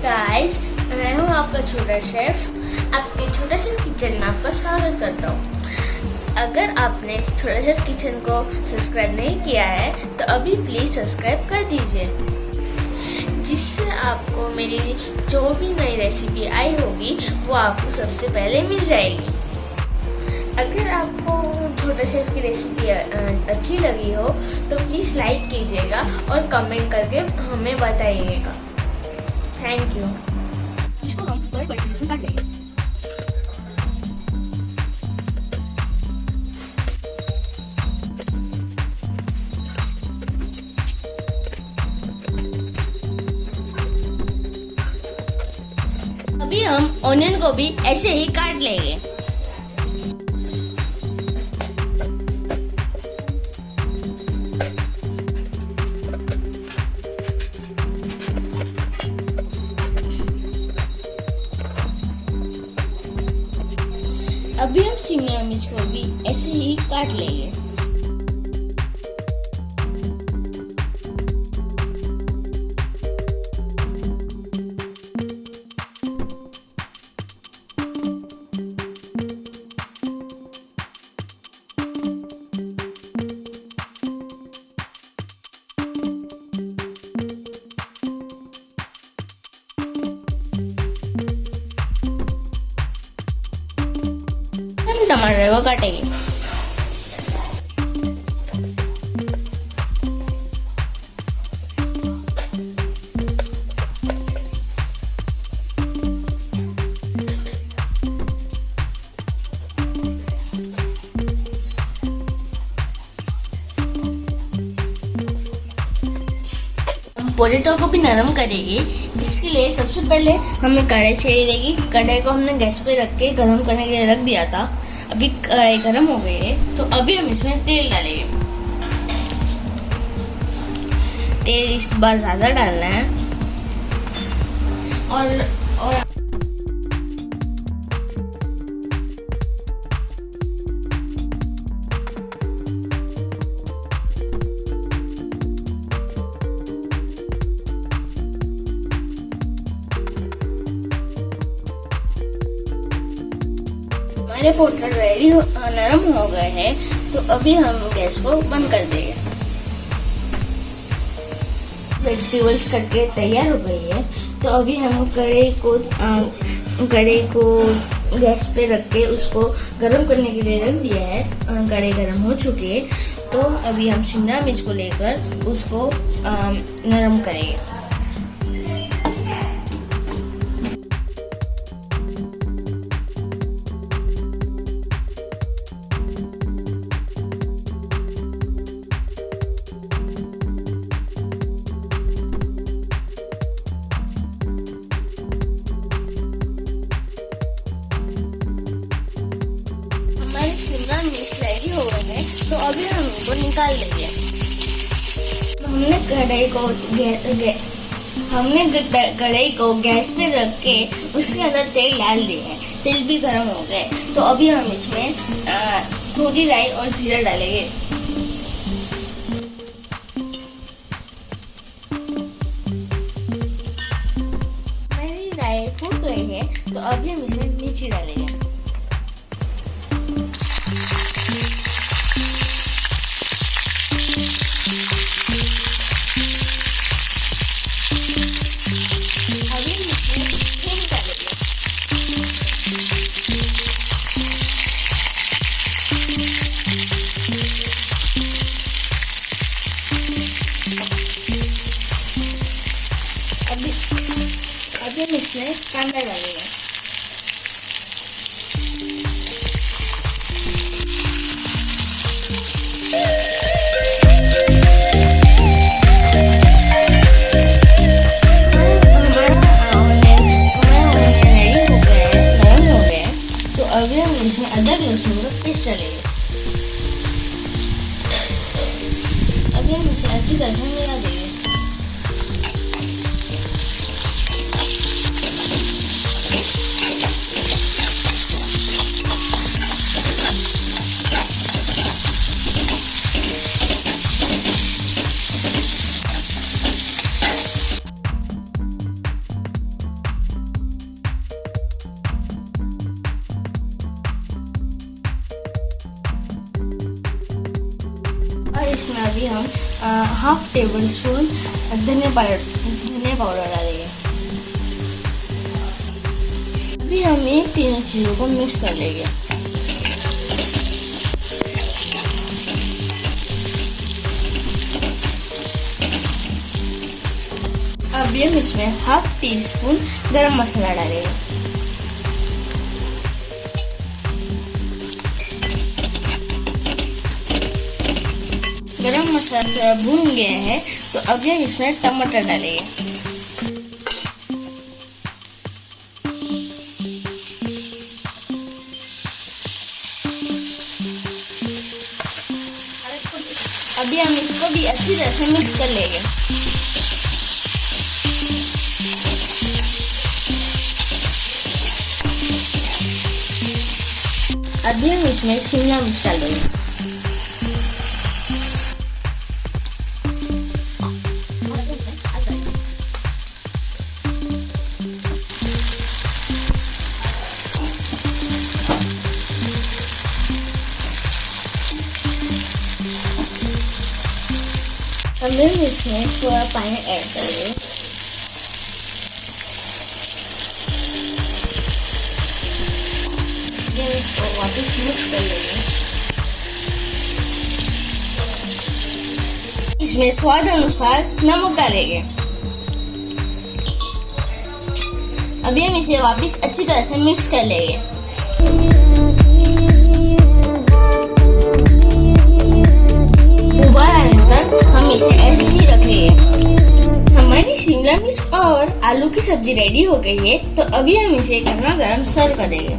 Guys, मैं हूँ आपका छोटा शेफ। आपके छोटा शेफ किचन में आपका स्वागत करता हूँ। अगर आपने छोटा शेफ किचन को सब्सक्राइब नहीं किया है तो अभी प्लीज़ सब्सक्राइब कर दीजिए, जिससे आपको मेरी जो भी नई रेसिपी आई होगी वो आपको सबसे पहले मिल जाएगी। अगर आपको छोटा शेफ की रेसिपी अच्छी लगी हो तो प्लीज़ लाइक कीजिएगा और कमेंट करके हमें बताइएगा। Thank you. इसको हम बड़े पीसेस में काट लेंगे। अभी हम ऑनियन को भी ऐसे ही काट लेंगे। अभी हम शिमला मिर्च को भी ऐसे ही काट लेंगे। टमाटर को काटेंगे। हम पोटैटो को भी नरम करेंगे। इसके लिए सबसे पहले हमें कढ़ाई चाहिए रहेगी। कढ़ाई को हमने गैस पे रख के गर्म करने के लिए रख दिया था। अभी कढ़ाई गर्म हो गई है तो अभी हम इसमें तेल डालेंगे। तेल इस बार ज़्यादा डालना है और हमारे पोटैटो रेडी नरम हो गए हैं तो अभी हम गैस को बंद कर देंगे। वेजिटेबल्स करके तैयार हो गई है तो अभी हम कढ़ाई को गैस पे रख के उसको गर्म करने के लिए रख दिया है। कढ़ाई गर्म हो चुकी है तो अभी हम शिमला मिर्च को लेकर उसको नरम करेंगे। शिमला मिर्च रेडी हो गए हैं तो अभी हम इनको निकाल लेंगे। हमने कढ़ाई को गैस पे रख के उसके अंदर तेल डाल दिए हैं। तेल भी गर्म हो गए तो अभी हम इसमें थोड़ी राई और जीरा डालेंगे। मेरी राई फूट गई है तो अभी हम इसमें मिर्ची डालेंगे। अभी हम इसमें कांदा डालेंगे। अभी हम इसमें अदरक लहसुन का पेस्ट डालेंगे। अभी हम इसे अच्छी तरह से मिला देंगे। और इसमें अभी हम हाफ टेबल स्पून धनिया पाउडर डालेंगे। अभी हम ये तीनों चीज़ों को मिक्स कर लेंगे। अब हम इसमें हाफ टी स्पून गरम मसाला डालेंगे। गरम मसाला थोड़ा भून गया है तो अभी हम इसमें टमाटर डालेंगे। अभी हम इसको भी अच्छी तरह से मिक्स कर लेंगे। अभी हम इसमें शिमला मिर्च डालेंगे। हम इसमें थोड़ा पानी ऐड करेंगे। इसको वापस मिक्स कर लेंगे। इसमें स्वाद अनुसार नमक डालेंगे। अभी हम इसे वापस अच्छी तरह से मिक्स कर लेंगे। उबाल आने तक हम इसे ऐसे ही रखेंगे। हमारी शिमला मिर्च और आलू की सब्जी रेडी हो गई है, तो अभी हम इसे गर्मा गर्म सर्व करेंगे।